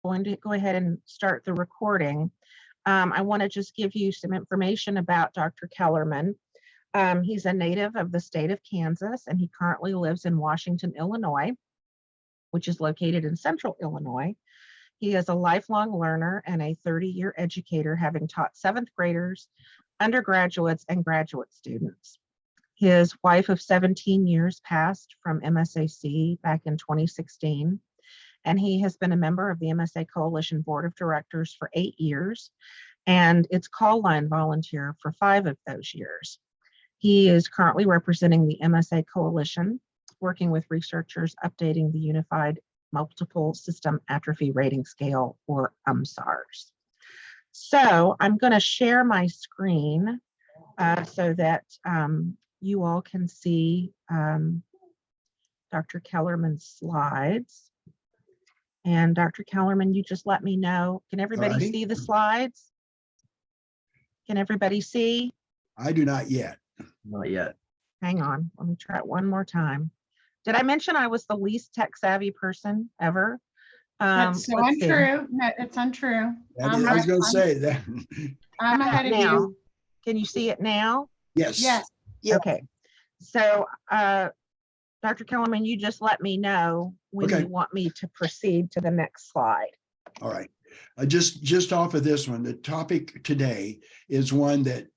going to go ahead and start the recording. I want to just give you some information about Dr. Kellerman. He's a native of the state of Kansas, and he currently lives in Washington, Illinois, which is located in central Illinois. He is a lifelong learner and a 30-year educator, having taught 7th graders, undergraduates, and graduate students. His wife of 17 years passed from MSAC back in 2016, and he has been a member of the MSA Coalition Board of Directors for 8 years, and its call line volunteer for 5 of those years. He is currently representing the MSA Coalition, working with researchers updating the Unified Multiple System Atrophy Rating Scale, or UMSARS. So I'm going to share my screen so that you all can see Dr. Kellerman's slides. And Dr. Kellerman, you just let me know. Can everybody see the slides? Can everybody see? I do not yet. Not yet. Hang on, let me try it one more time. Did I mention I was the least tech savvy person ever? That's so untrue. No, it's untrue. I was going to say that. I'm ahead of now. you. Can you see it now? Yes. Yes. Yep. Okay. So, Dr. Kellerman, you just let me know when Okay. you want me to proceed to the next slide. All right. Just off of this one, the topic today is one that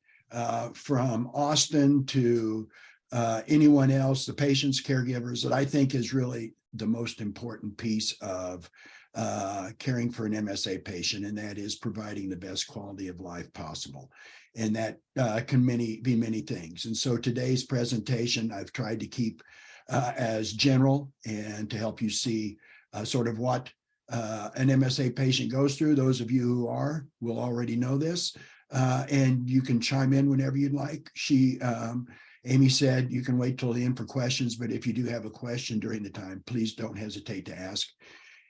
from Austin to anyone else, the patients, caregivers, that I think is really the most important piece of caring for an MSA patient, and that is providing the best quality of life possible. And that can be many things. And so today's presentation, I've tried to keep as general and to help you see sort of what an MSA patient goes through. Those of you who will already know this, and you can chime in whenever you'd like. Amy said you can wait till the end for questions, but if you do have a question during the time, please don't hesitate to ask.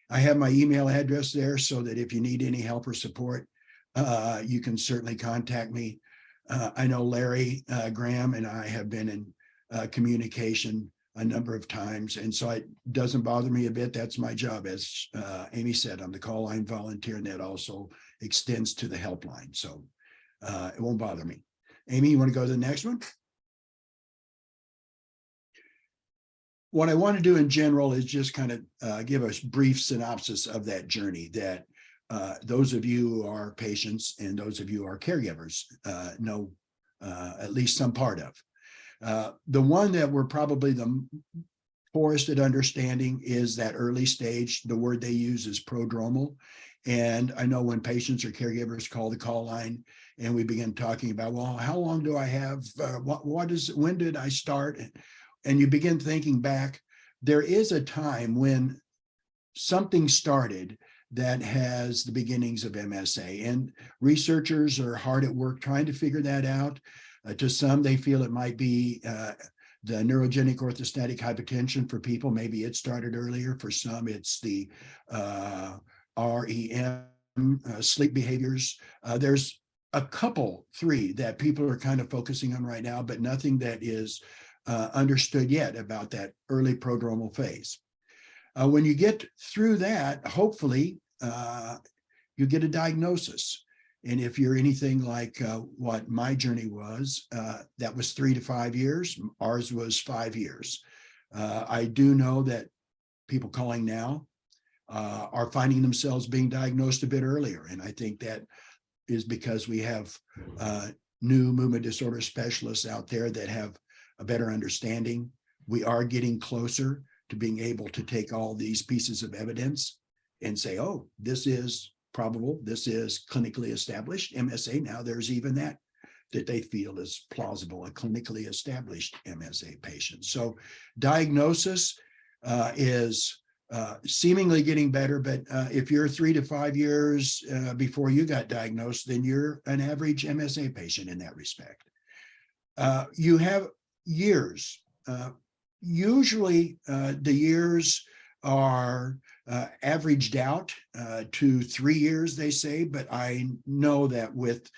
I have my email address there so that if you need any help or support, you can certainly contact me. I know Larry Graham and I have been in communication a number of times, and so it doesn't bother me a bit. That's my job. As Amy said, I'm the call line volunteer, and that also extends to the helpline, so it won't bother me. Amy, you want to go to the next one? What I want to do in general is just kind of give a brief synopsis of that journey that those of you who are patients and those of you who are caregivers know at least some part of. The one that we're probably the poorest at understanding is that early stage. The word they use is prodromal. And I know when patients or caregivers call the call line and we begin talking about, well, how long do I have? When did I start? And you begin thinking back, there is a time when something started that has the beginnings of MSA, and researchers are hard at work trying to figure that out. To some, they feel it might be the neurogenic orthostatic hypotension for people. Maybe it started earlier. For some, it's the REM, sleep behaviors. There's a couple, 3 that people are kind of focusing on right now, but nothing that is understood yet about that early prodromal phase. When you get through that, hopefully you get a diagnosis. And if you're anything like what my journey was, that was 3 to 5 years. Ours was 5 years. I do know that people calling now are finding themselves being diagnosed a bit earlier. And I think that is because we have new movement disorder specialists out there that have a better understanding. We are getting closer to being able to take all these pieces of evidence and say, oh, this is probable, this is clinically established MSA. Now there's even that they feel is plausible, a clinically established MSA patient. So diagnosis is seemingly getting better, but if you're 3 to 5 years before you got diagnosed, then you're an average MSA patient in that respect. You have years. Usually the years are averaged out to 3 years, they say, but I know that with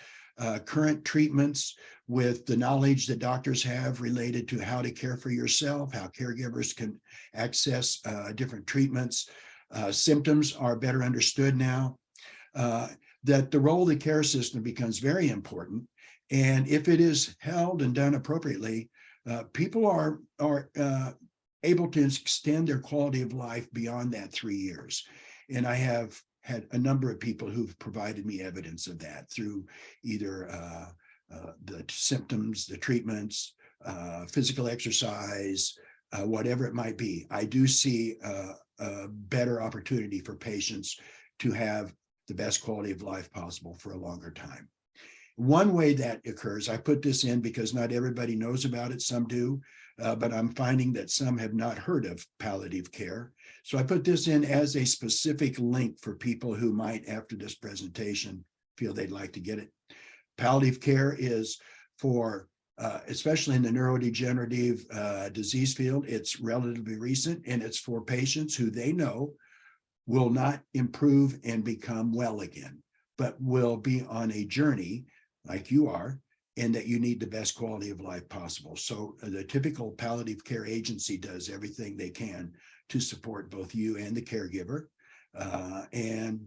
current treatments, with the knowledge that doctors have related to how to care for yourself, how caregivers can access different treatments, Symptoms are better understood now. That the role of the care system becomes very important. And if it is held and done appropriately, people are able to extend their quality of life beyond that 3 years. And I have had a number of people who've provided me evidence of that through either the symptoms, the treatments, physical exercise, whatever it might be. I do see a better opportunity for patients to have the best quality of life possible for a longer time. One way that occurs, I put this in because not everybody knows about it, some do, but I'm finding that some have not heard of palliative care. So I put this in as a specific link for people who might, after this presentation, feel they'd like to get it. Palliative care is for, especially in the neurodegenerative disease field, it's relatively recent, and it's for patients who they know will not improve and become well again, but will be on a journey like you are, and that you need the best quality of life possible. So the typical palliative care agency does everything they can to support both you and the caregiver. And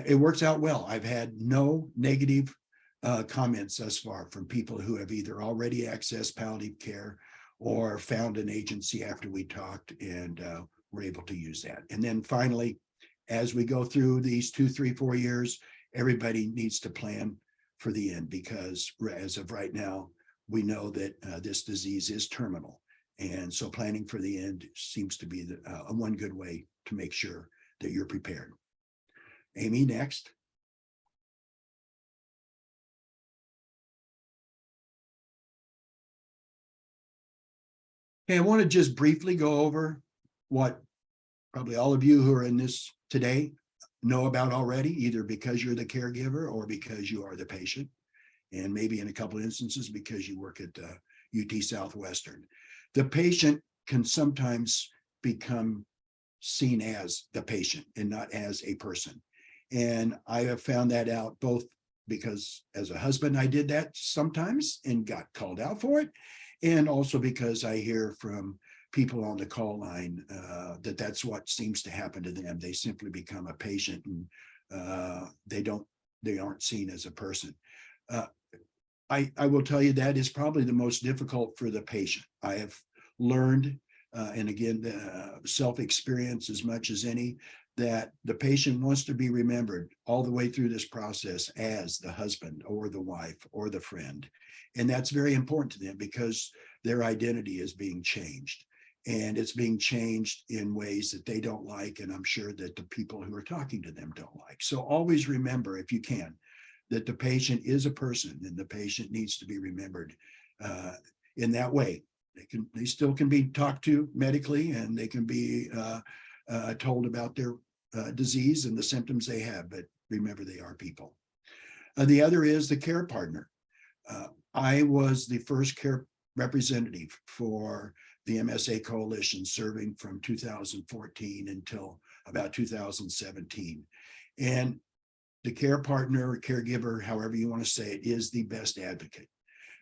it works out well. I've had no negative comments thus far from people who have either already accessed palliative care or found an agency after we talked and were able to use that. And then finally, as we go through these 2, 3, 4 years, everybody needs to plan for the end, because as of right now, we know that this disease is terminal. And so planning for the end seems to be one good way to make sure that you're prepared. Amy, next. Okay, I want to just briefly go over what probably all of you who are in this today know about already, either because you're the caregiver or because you are the patient, and maybe in a couple of instances because you work at UT Southwestern. The patient can sometimes become seen as the patient and not as a person. And I have found that out both because as a husband, I did that sometimes and got called out for it. And also because I hear from people on the call line that that's what seems to happen to them. They simply become a patient, and they aren't seen as a person. I will tell you that is probably the most difficult for the patient. I have learned, and again, self-experience as much as any, that the patient wants to be remembered all the way through this process as the husband or the wife or the friend. And that's very important to them because their identity is being changed. And it's being changed in ways that they don't like, and I'm sure that the people who are talking to them don't like. So always remember, if you can, that the patient is a person, and the patient needs to be remembered in that way. They still can be talked to medically, and they can be told about their disease and the symptoms they have, but remember, they are people. The other is the care partner. I was the first care representative for the MSA coalition, serving from 2014 until about 2017. And the care partner or caregiver, however you want to say it, is the best advocate.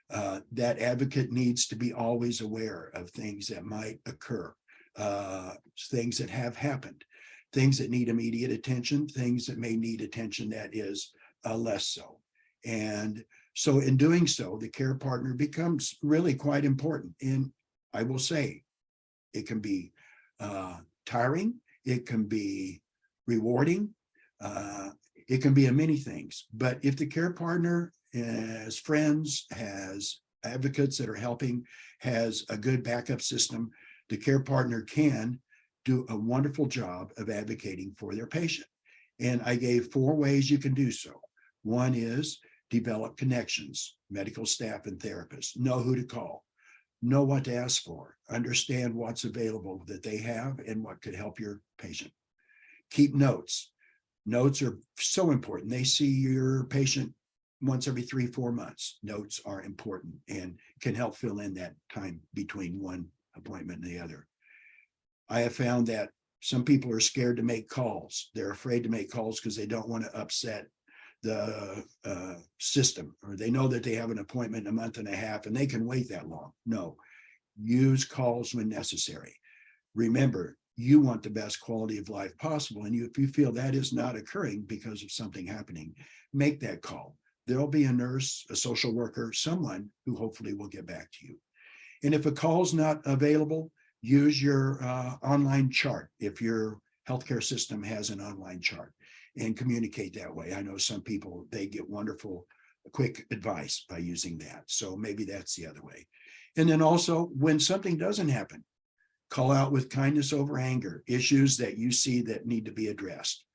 That advocate needs to be always aware of things that might occur, things that have happened, things that need immediate attention, things that may need attention that is less so. And so in doing so, the care partner becomes really quite important. And I will say, it can be tiring, it can be rewarding, it can be many things. But if the care partner has friends, has advocates that are helping, has a good backup system, the care partner can do a wonderful job of advocating for their patient. And I gave 4 ways you can do so. One is develop connections, medical staff and therapists, know who to call, know what to ask for, understand what's available that they have and what could help your patient. Keep notes. Notes are so important. They see your patient once every 3-4 months. Notes are important and can help fill in that time between one appointment and the other. I have found that some people are scared to make calls. They're afraid to make calls because they don't want to upset the system, or they know that they have an appointment in a month and a half and they can wait that long. No, use calls when necessary. Remember, you want the best quality of life possible. And if you feel that is not occurring because of something happening, make that call. There'll be a nurse, a social worker, someone who hopefully will get back to you. And if a call's not available, use your online chart. If your healthcare system has an online chart, and communicate that way. I know some people, they get wonderful, quick advice by using that. So maybe that's the other way. And then also, when something doesn't happen, call out with kindness over anger, issues that you see that need to be addressed.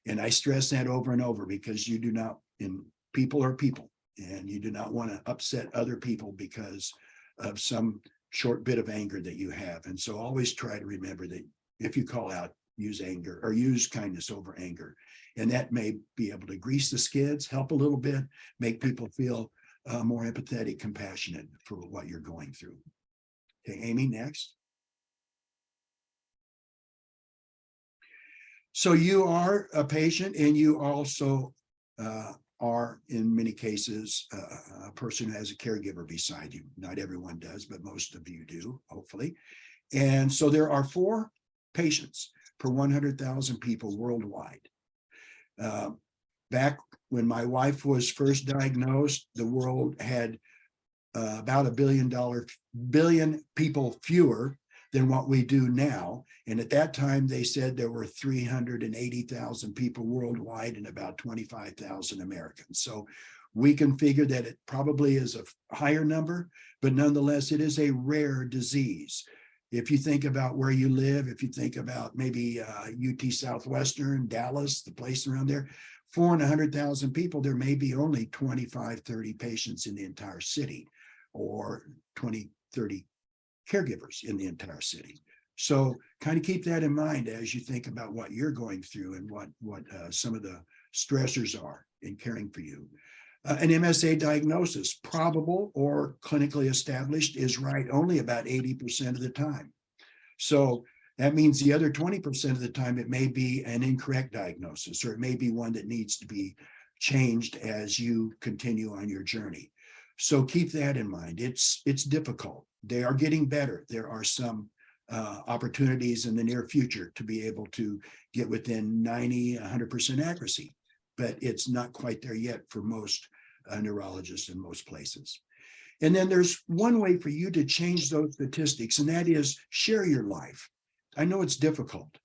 And I stress that over and over because you do not, and people are people, and you do not want to upset other people because of some short bit of anger that you have. And so always try to remember that if you call out, use anger or use kindness over anger. And that may be able to grease the skids, help a little bit, make people feel more empathetic, compassionate for what you're going through. Okay, Amy, next. So you are a patient, and you also are, in many cases, a person who has a caregiver beside you. Not everyone does, but most of you do, hopefully. And so there are 4 patients per 100,000 people worldwide. Back when my wife was first diagnosed, the world had about $1 billion people fewer than what we do now. And at that time, they said there were 380,000 people worldwide and about 25,000 Americans. So we can figure that it probably is a higher number, but nonetheless, it is a rare disease. If you think about where you live, if you think about maybe UT Southwestern, Dallas, the place around there, 4 in 100,000 people, there may be only 25, 30 patients in the entire city, or 20, 30 caregivers in the entire city. So kind of keep that in mind as you think about what you're going through and what some of the stressors are in caring for you. An MSA diagnosis, probable or clinically established, is right only about 80% of the time. So that means the other 20% of the time, it may be an incorrect diagnosis, or it may be one that needs to be changed as you continue on your journey. So keep that in mind. It's difficult. They are getting better. There are some opportunities in the near future to be able to get within 90, 100% accuracy, but it's not quite there yet for most neurologists in most places. And then there's one way for you to change those statistics, and that is share your life. I know it's difficult,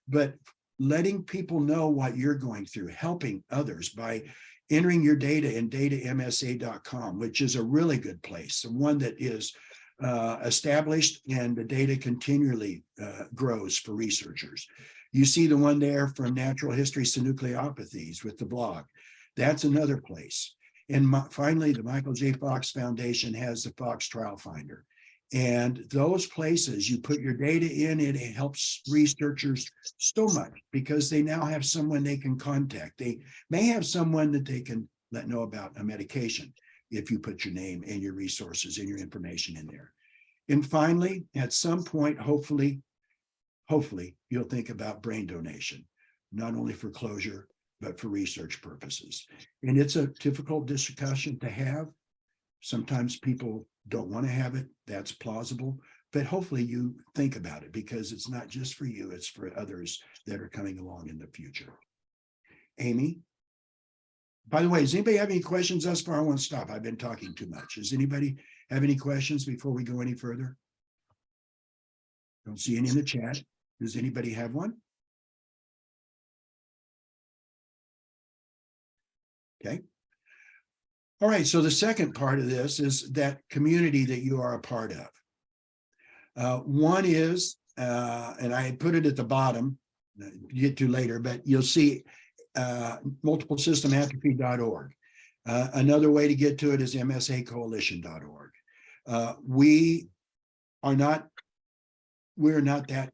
but letting people know what you're going through, helping others by entering your data in datamsa.com, which is a really good place, one that is established, and the data continually grows for researchers. You see the one there from natural history synucleinopathies with the blog. That's another place. And finally, the Michael J. Fox Foundation has the Fox Trial Finder. And those places, you put your data in, it helps researchers so much because they now have someone they can contact. They may have someone that they can let know about a medication if you put your name and your resources and your information in there. And finally, at some point, hopefully, you'll think about brain donation, not only for closure, but for research purposes. And it's a difficult discussion to have. Sometimes people don't want to have it. That's plausible. But hopefully you think about it, because it's not just for you, it's for others that are coming along in the future. Amy? By the way, does anybody have any questions thus far? I want to stop. I've been talking too much. Does anybody have any questions before we go any further? Don't see any in the chat. Does anybody have one? Okay. All right. So the second part of this is that community that you are a part of. One is, and I put it at the bottom, get to later, but you'll see multiplesystemaatrophy.org. Another way to get to it is msacoalition.org. We're not that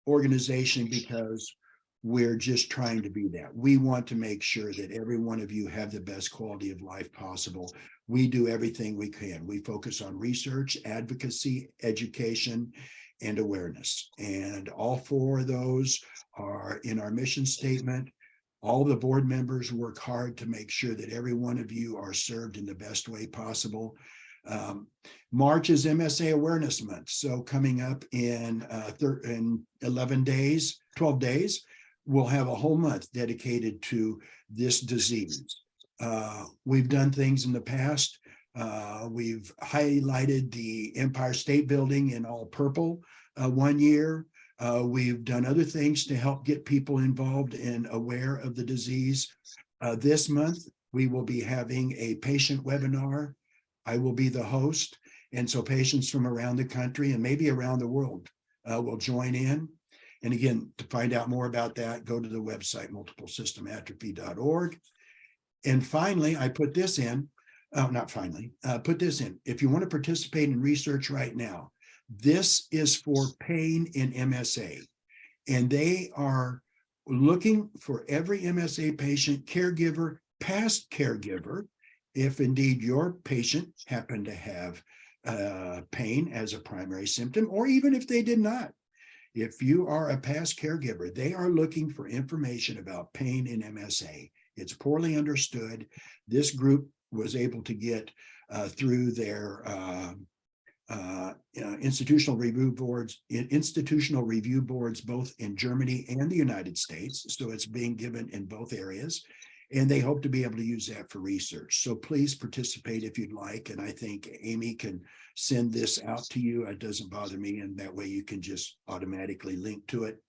organization because we're just trying to be that. We want to make sure that every one of you have the best quality of life possible. We do everything we can. We focus on research, advocacy, education, and awareness. And all 4 of those are in our mission statement. All the board members work hard to make sure that every one of you are served in the best way possible. March is MSA Awareness Month. So coming up in 11 days, 12 days, we'll have a whole month dedicated to this disease. We've done things in the past. We've highlighted the Empire State Building in all purple one year. We've done other things to help get people involved and aware of the disease. This month, we will be having a patient webinar. I will be the host. And so patients from around the country and maybe around the world will join in. And again, to find out more about that, go to the website, multiplesystemattrophy.org. And finally, I put this in, not finally, put this in. If you want to participate in research right now, this is for pain in MSA. And they are looking for every MSA patient, caregiver, past caregiver, if indeed your patient happened to have pain as a primary symptom, or even if they did not. If you are a past caregiver, they are looking for information about pain in MSA. It's poorly understood. This group was able to get through their institutional review boards, both in Germany and the United States. So it's being given in both areas. And they hope to be able to use that for research. So please participate if you'd like. And I think Amy can send this out to you. It doesn't bother me. And that way you can just automatically link to it.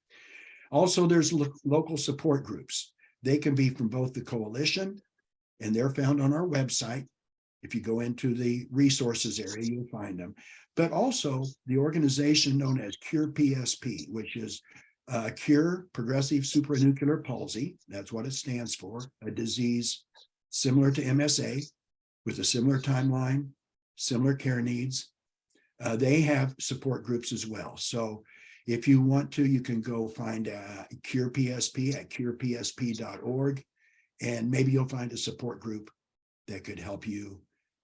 Also, there's local support groups. They can be from both the coalition, and they're found on our website. If you go into the resources area, you'll find them. But also the organization known as Cure PSP, which is Cure Progressive Supranuclear Palsy. That's what it stands for, a disease similar to MSA with a similar timeline, similar care needs. They have support groups as well. So if you want to, you can go find Cure PSP at curepsp.org, and maybe you'll find a support group that could help you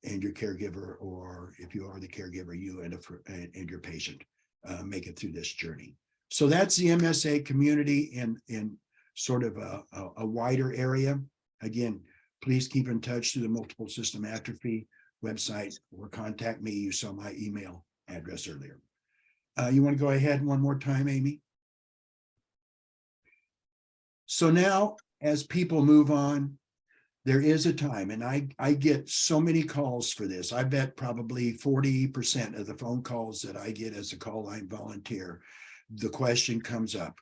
and your caregiver, or if you are the caregiver, you and your patient make it through this journey. So that's the MSA community in sort of a wider area. Again, please keep in touch through the Multiple System Atrophy website or contact me. You saw my email address earlier. You want to go ahead one more time, Amy? So now, as people move on, there is a time, and I get so many calls for this. I bet probably 40% of the phone calls that I get as a call line volunteer, the question comes up.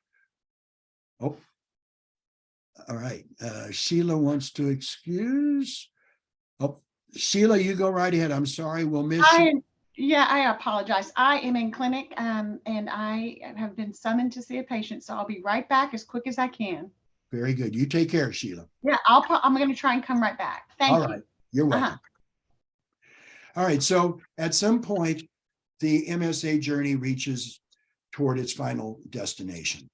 Oh, all right. Sheila wants to excuse. Oh, Sheila, you go right ahead. I'm sorry, we'll miss you. Yeah, I apologize. I am in clinic and I have been summoned to see a patient, so I'll be right back as quick as I can. Very good. You take care, Sheila. Yeah, I'm going to try and come right back. Thank you. All right. You're welcome. All right. So at some point, the MSA journey reaches toward its final destination.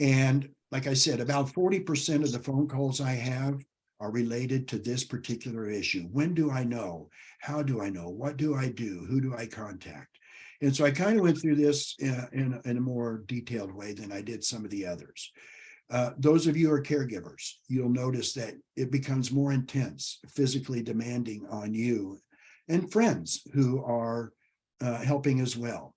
And like I said, about 40% of the phone calls I have are related to this particular issue. When do I know? How do I know? What do I do? Who do I contact? And so I kind of went through this in a more detailed way than I did some of the others. Those of you who are caregivers, you'll notice that it becomes more intense, physically demanding on you and friends who are helping as well.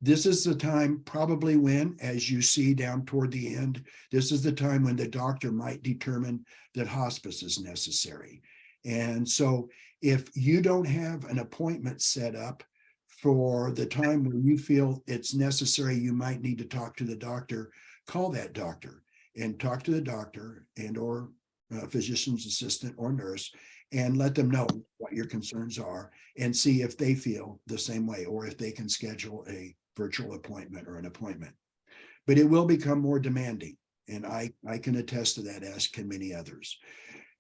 This is the time probably when, as you see down toward the end, this is the time when the doctor might determine that hospice is necessary. And so if you don't have an appointment set up for the time when you feel it's necessary, you might need to talk to the doctor, call that doctor and talk to the doctor and or physician's assistant or nurse and let them know what your concerns are and see if they feel the same way or if they can schedule a virtual appointment or an appointment. But it will become more demanding, and I can attest to that, as can many others.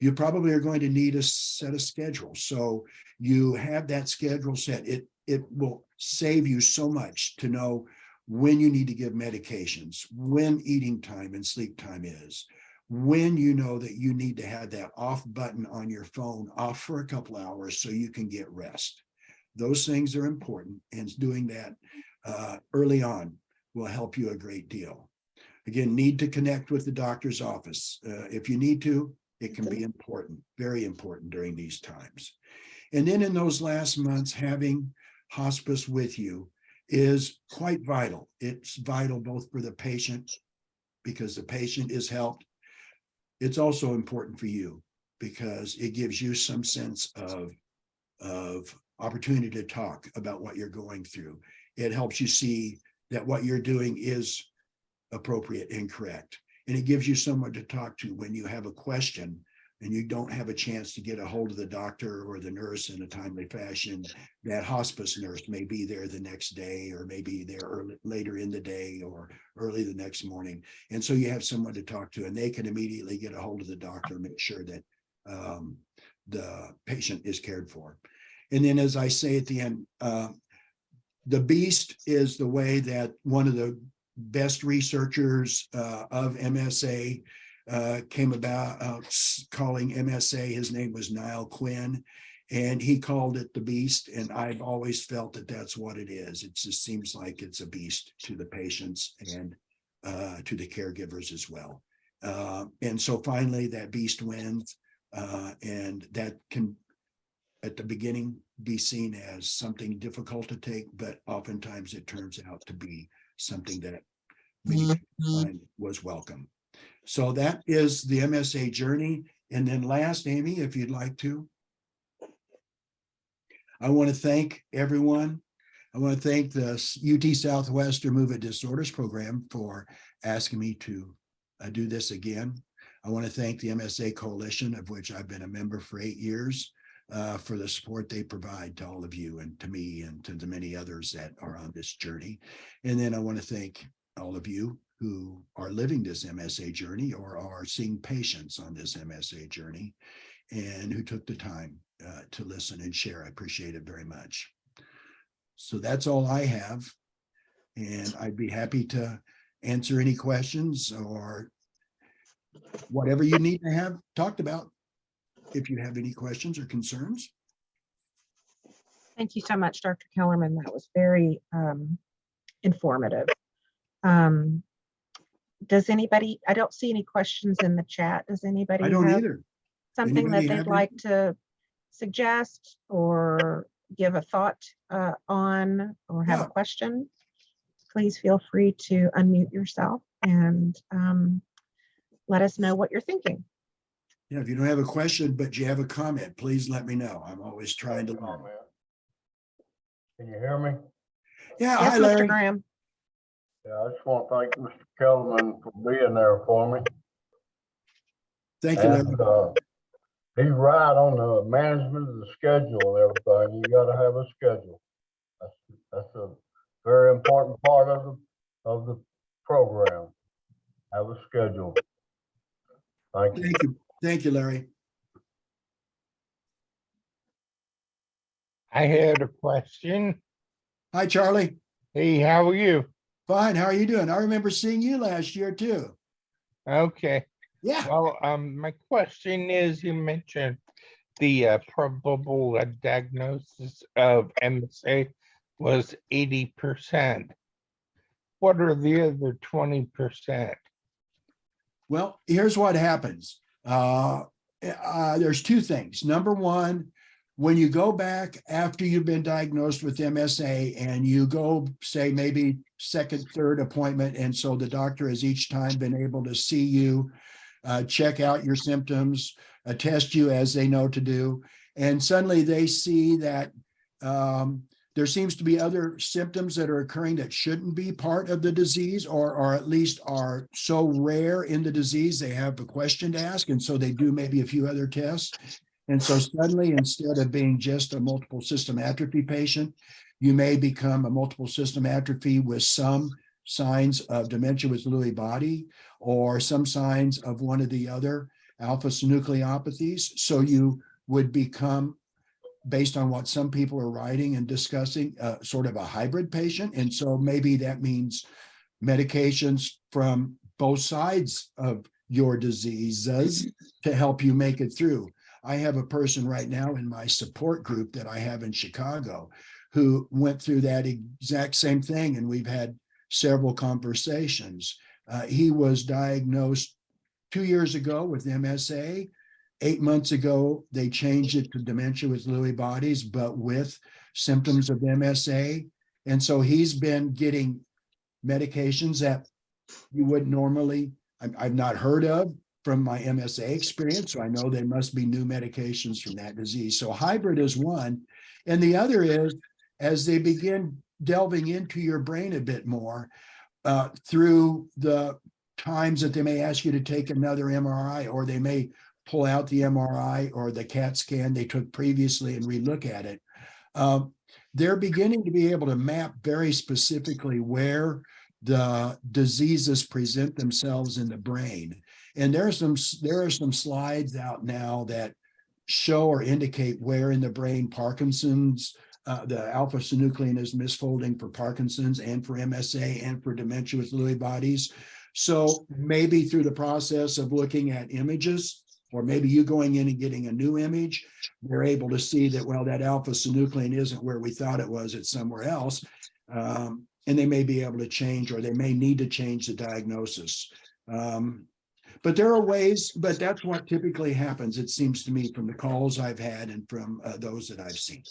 You probably are going to need a set of schedules. So you have that schedule set. It will save you so much to know when you need to give medications, when eating time and sleep time is, when you know that you need to have that off button on your phone off for a couple hours so you can get rest. Those things are important, and doing that early on will help you a great deal. Again, need to connect with the doctor's office. If you need to, it can be important, very important during these times. And then in those last months, having hospice with you is quite vital. It's vital both for the patient, because the patient is helped. It's also important for you because it gives you some sense of opportunity to talk about what you're going through. It helps you see that what you're doing is appropriate and correct. And it gives you someone to talk to when you have a question and you don't have a chance to get a hold of the doctor or the nurse in a timely fashion. That hospice nurse may be there the next day, or maybe there later in the day or early the next morning. And so you have someone to talk to, and they can immediately get a hold of the doctor and make sure that the patient is cared for. And then, as I say at the end, the BEAST is the way that one of the best researchers of MSA came about calling MSA. His name was Niall Quinn, and he called it the BEAST. And I've always felt that that's what it is. It just seems like it's a beast to the patients and to the caregivers as well. And so finally that BEAST wins, and that can at the beginning be seen as something difficult to take, but oftentimes it turns out to be something that many people find was welcome. So that is the MSA journey. And then last, Amy, if you'd like to. I want to thank everyone. I want to thank the UT Southwestern Movement Disorders Program for asking me to do this again. I want to thank the MSA Coalition, of which I've been a member for 8 years, for the support they provide to all of you and to me and to the many others that are on this journey. And then I want to thank all of you who are living this MSA journey or are seeing patients on this MSA journey and who took the time to listen and share. I appreciate it very much. So that's all I have. And I'd be happy to answer any questions or whatever you need to have talked about, if you have any questions or concerns. Thank you so much, Dr. Kellerman. That was very informative. Does anybody, I don't see any questions in the chat. Does anybody I don't have either. something Anybody that have they'd like to suggest or give a thought on, or have a Yeah. question? Please feel free to unmute yourself and let us know what you're thinking. Yeah, if you don't have a question, but you have a comment, please let me know. I'm always trying to learn. Can you hear me? Yeah, Yes, hi, Mr. Larry. Graham. Yeah, I just want to thank Mr. Kellerman for being there for me. Thank you, Larry. And he's right on the management of the schedule and everything. You got to have a schedule. That's a very important part of the program. Have a schedule. Thank you. Thank you. Thank you, Larry. I had a question. Hi, Charlie. Hey, how are you? Fine. How are you doing? I remember seeing you last year too. Okay. Yeah. Well, my question is, you mentioned the probable diagnosis of MSA was 80%. What are the other 20%? Well, here's what happens. There's two things. Number one, when you go back after you've been diagnosed with MSA and you go, say, maybe second, third appointment, and so the doctor has each time been able to see you, check out your symptoms, test you as they know to do, and suddenly they see that there seems to be other symptoms that are occurring that shouldn't be part of the disease, or at least are so rare in the disease, they have a question to ask. And so they do maybe a few other tests. And so suddenly, instead of being just a multiple system atrophy patient, you may become a multiple system atrophy with some signs of dementia with Lewy body, or some signs of one of the other alpha-synucleinopathies. So you would become, based on what some people are writing and discussing, sort of a hybrid patient. And so maybe that means medications from both sides of your diseases to help you make it through. I have a person right now in my support group that I have in Chicago who went through that exact same thing, and we've had several conversations. He was diagnosed 2 years ago with MSA. 8 months ago, they changed it to dementia with Lewy bodies, but with symptoms of MSA. And so he's been getting medications that you wouldn't normally, I've not heard of from my MSA experience. So I know there must be new medications from that disease. So hybrid is one. And the other is, as they begin delving into your brain a bit more, through the times that they may ask you to take another MRI, or they may pull out the MRI or the CAT scan they took previously and relook at it. They're beginning to be able to map very specifically where the diseases present themselves in the brain. And there are some slides out now that show or indicate where in the brain Parkinson's, the alpha-synuclein is misfolding for Parkinson's and for MSA and for dementia with Lewy bodies. So maybe through the process of looking at images, or maybe you going in and getting a new image, they're able to see that, well, that alpha-synuclein isn't where we thought it was, it's somewhere else. And they may be able to change, or they may need to change the diagnosis. But there are ways, but that's what typically happens, it seems to me, from the calls I've had and from those that I've seen.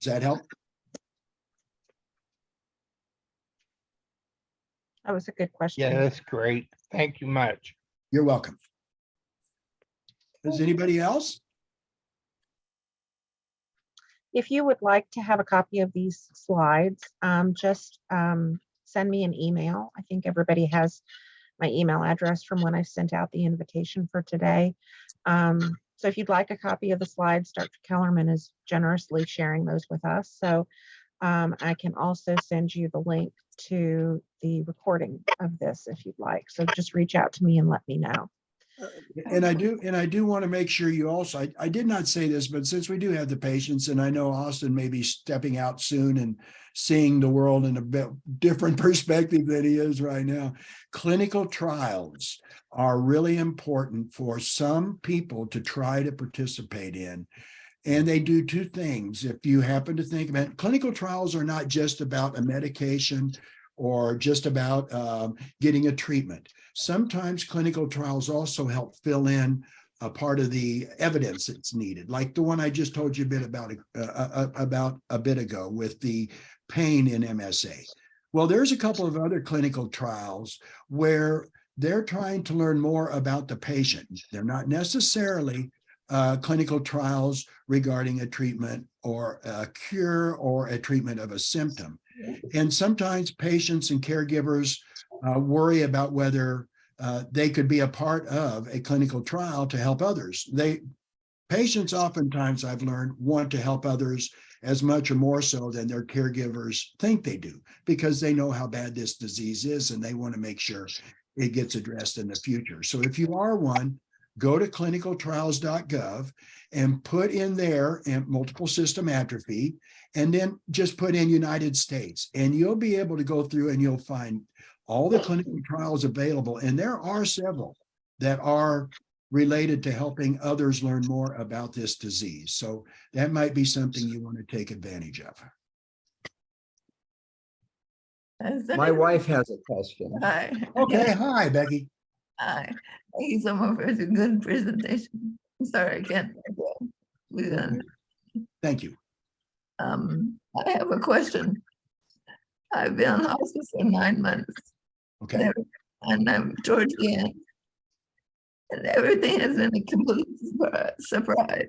Does that help? That was a good question. Yeah, that's great. Thank you much. You're welcome. Does anybody else? If you would like to have a copy of these slides, just send me an email. I think everybody has my email address from when I sent out the invitation for today. So if you'd like a copy of the slides, Dr. Kellerman is generously sharing those with us. So I can also send you the link to the recording of this if you'd like. So just reach out to me and let me know. And I do want to make sure you also, I did not say this, but since we do have the patients, and I know Austin may be stepping out soon and seeing the world in a bit different perspective than he is right now, clinical trials are really important for some people to try to participate in. And they do two things. If you happen to think about it, clinical trials are not just about a medication or just about getting a treatment. Sometimes clinical trials also help fill in a part of the evidence that's needed, like the one I just told you a bit about a bit ago with the pain in MSA. Well, there's a couple of other clinical trials where they're trying to learn more about the patient. They're not necessarily clinical trials regarding a treatment or a cure or a treatment of a symptom. And sometimes patients and caregivers worry about whether they could be a part of a clinical trial to help others. Patients oftentimes, I've learned, want to help others as much or more so than their caregivers think they do, because they know how bad this disease is and they want to make sure it gets addressed in the future. So if you are one, go to clinicaltrials.gov and put in there multiple system atrophy, and then just put in United States, and you'll be able to go through and you'll find all the clinical trials available. And there are several that are related to helping others learn more about this disease. So that might be something you want to take advantage of. My wife has a question. Hi. Okay, hi, Becky. Hi. Thank you so much for a good presentation. I'm sorry I can't. Thank you. I have a question. I've been in hospice for 9 months. Okay. And I'm towards the end. And everything has been a complete surprise.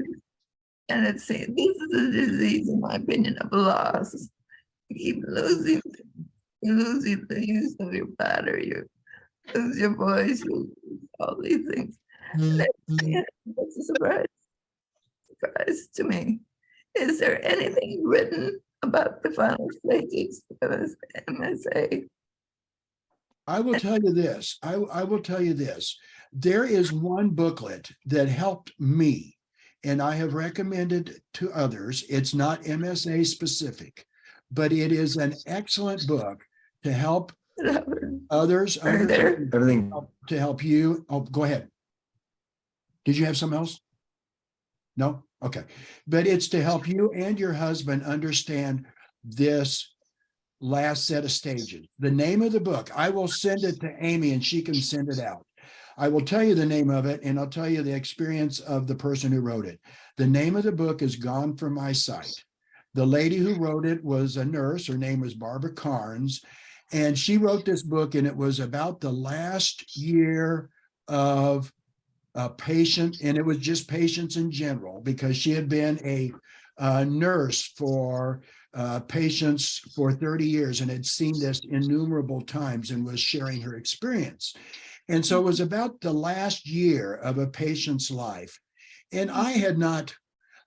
And this is a disease, in my opinion, of loss. You keep losing. You lose the use of your bladder, you lose your voice, you lose all these things. It's a surprise to me. Is there anything written about the final stages of MSA? I will tell you this. I will tell you this. There is one booklet that helped me, and I have recommended to others. It's not MSA specific, but it is an excellent book to help others understand, Everything. to help you. Oh, go ahead. Did you have something else? No? Okay. But it's to help you and your husband understand this last set of stages. The name of the book, I will send it to Amy and she can send it out. I will tell you the name of it, and I'll tell you the experience of the person who wrote it. The name of the book is Gone From My Sight. The lady who wrote it was a nurse. Her name was Barbara Carnes, and she wrote this book, and it was about the last year of a patient, and it was just patients in general, because she had been a nurse for patients for 30 years and had seen this innumerable times and was sharing her experience. And so it was about the last year of a patient's life. And I had not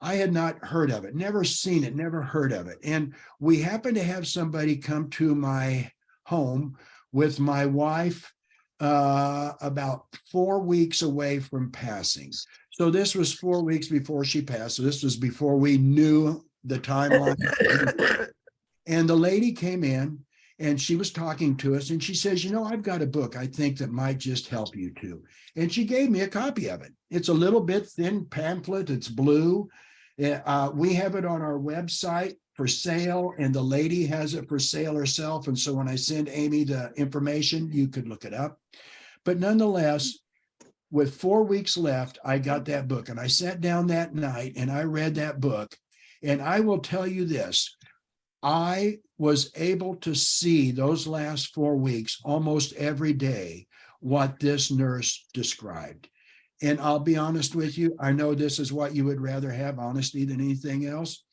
heard of it, never seen it, never heard of it. And we happened to have somebody come to my home with my wife about 4 weeks away from passing. So this was 4 weeks before she passed. So this was before we knew the timeline. And the lady came in and she was talking to us and she says, you know, I've got a book I think that might just help you too. And she gave me a copy of it. It's a little bit thin pamphlet. It's blue. We have it on our website for sale, and the lady has it for sale herself. And so when I send Amy the information, you could look it up. But nonetheless, with 4 weeks left, I got that book and I sat down that night and I read that book. And I will tell you this, I was able to see those last 4 weeks almost every day what this nurse described. And I'll be honest with you, I know this is what you would rather have, honesty than anything else.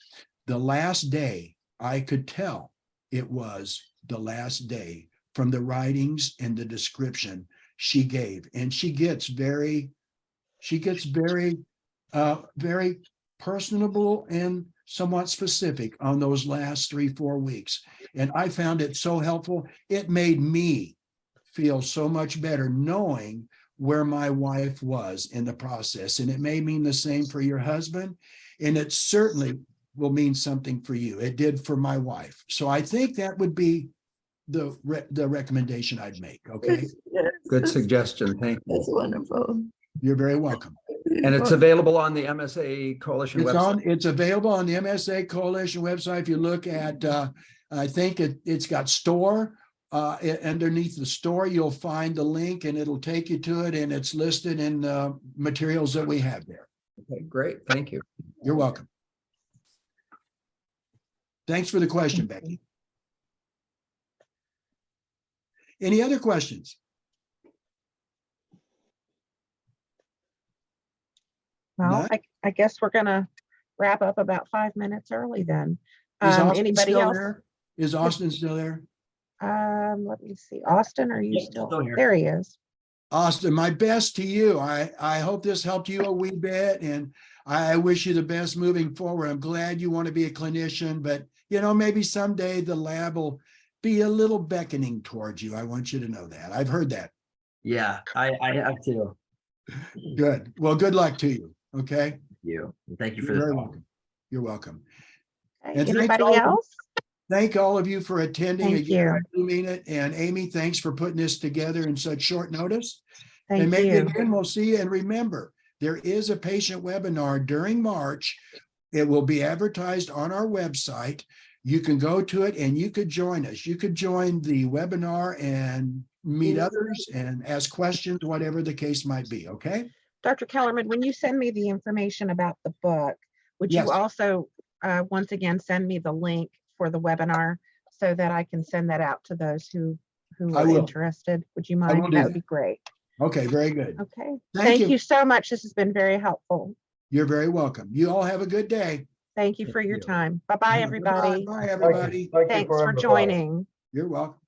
The last day, I could tell it was the last day from the writings and the description she gave. And she gets very very personable and somewhat specific on those last 3-4 weeks. And I found it so helpful. It made me feel so much better knowing where my wife was in the process. And it may mean the same for your husband. And it certainly will mean something for you. It did for my wife. So I think that would be the recommendation I'd make. Okay. Yes, Good suggestion. Thank you. that's wonderful. You're very welcome. And it's available on the MSA Coalition website. It's available on the MSA Coalition website. If you look at, I think it's got store. Underneath the store, you'll find the link and it'll take you to it, and it's listed in the materials that we have there. Okay, great. Thank you. You're welcome. Thanks for the question, Becky. Any other questions? Well, None? I guess we're gonna wrap up about 5 minutes early then. Is Austin Anybody still else? there? Is Austin still there? Let me see. Austin, are you Yep, still? still here. There he is. Austin, my best to you. I hope this helped you a wee bit, and I wish you the best moving forward. I'm glad you want to be a clinician, but you know, maybe someday the lab will be a little beckoning towards you. I want you to know that. I've heard that. Yeah, I have to. Good. Well, good luck to you. Okay. Thank you for You're the very talk. welcome. You're welcome. Okay, And thanks anybody all of you. else? Thank all of you for attending. Thank Again, you. I do mean it. And Amy, thanks for putting this together in such short notice. And Thank maybe you. again, we'll see you. And remember, there is a patient webinar during March. It will be advertised on our website. You can go to it and you could join us. You could join the webinar and meet others and ask questions, whatever the case might be. Okay. Dr. Kellerman, when you send me the information about the book, would Yes. you also, once again, send me the link for the webinar so that I can send that out to those who I are will. interested? Would you I will mind? do That would that. be great. Okay. Very good. Okay. Thank Thank you. you so much. This has been very helpful. You're very welcome. You all have a good day. Thank you for your you. time. Bye-bye, everybody. Bye, Thank you. everybody. Thank you Thanks for everybody. joining. You're welcome.